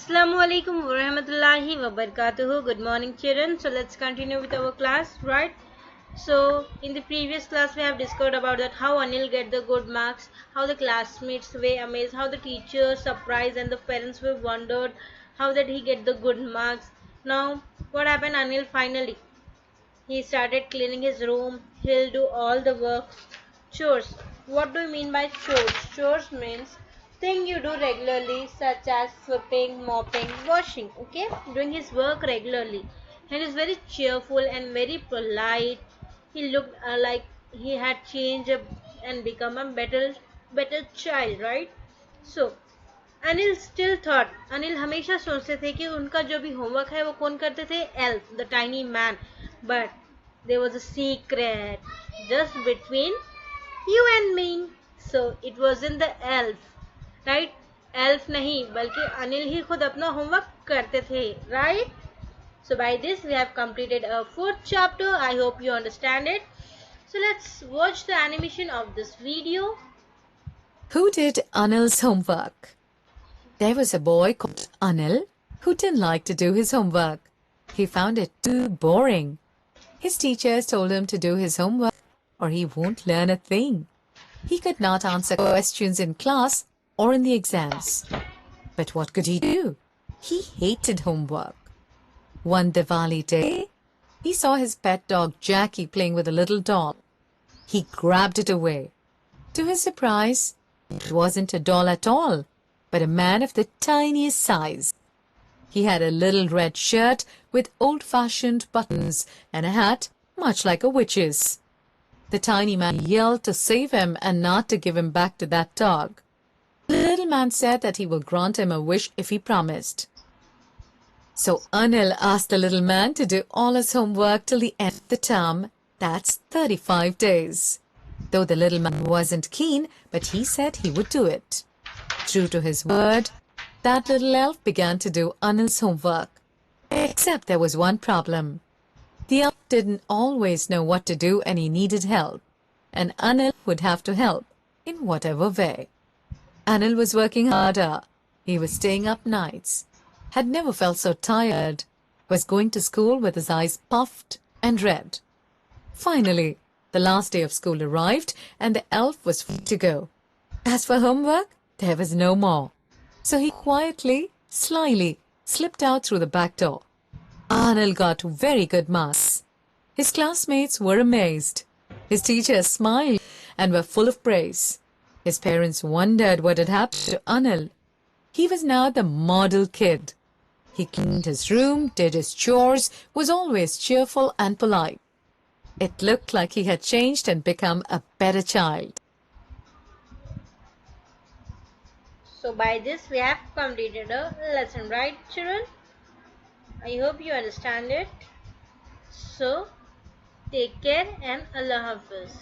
Assalamualaikum warahmatullahi wabarakatuh. Good morning, children. So let's continue with our class, right? So in the previous class we have discussed about that how Anil get the good marks, how the classmates were amazed, how the teachers surprised and the parents were wondered how that he get the good marks. Now what happened? Anil finally he started cleaning his room. He'll do all the work. Chores. What do you mean by chores? Chores means thing you do regularly, such as sweeping, mopping, washing. Okay, doing his work regularly. And is very cheerful and very polite. He looked like he had changed and become a better child, right? So Anil still thought Anil हमेशा सोचते थे कि उनका जो भी homework है वो कौन करते थे elf the tiny man but there was a secret just between you and me so it was in the elf right elf नहीं बल्कि अनिल ही खुद अपना होमवर्क करते थे right so by this we have completed our fourth chapter. I hope you understand it. So let's watch the animation of this video. Who did Anil's homework? There was a boy called Anil who didn't like to do his homework. He found it too boring. His teachers told him to do his homework or he won't learn a thing. He could not answer questions in class or in the exams. But what could he do? He hated homework. One Diwali day, he saw his pet dog Jackie playing with a little doll. He grabbed it away. To his surprise, it wasn't a doll at all, but a man of the tiniest size. He had a little red shirt with old-fashioned buttons and a hat much like a witch's. The tiny man yelled to save him and not to give him back to that dog. The little man said that he will grant him a wish if he promised. So Anil asked the little man to do all his homework till the end of the term. That's 35 days. Though the little man wasn't keen, but he said he would do it. True to his word, that little elf began to do Anil's homework. Except there was one problem. The elf didn't always know what to do and he needed help. And Anil would have to help in whatever way. Anil was working harder. He was staying up nights. Had never felt so tired. Was going to school with his eyes puffed and red. Finally, the last day of school arrived and the elf was free to go. As for homework, there was no more. So he quietly, slyly slipped out through the back door. Anil got very good marks. His classmates were amazed. His teachers smiled and were full of praise. His parents wondered what had happened to Anil. He was now the model kid. He cleaned his room, did his chores, was always cheerful and polite. It looked like he had changed and become a better child. So by this we have completed a lesson, right children? I hope you understand it. So take care and Allah Hafiz.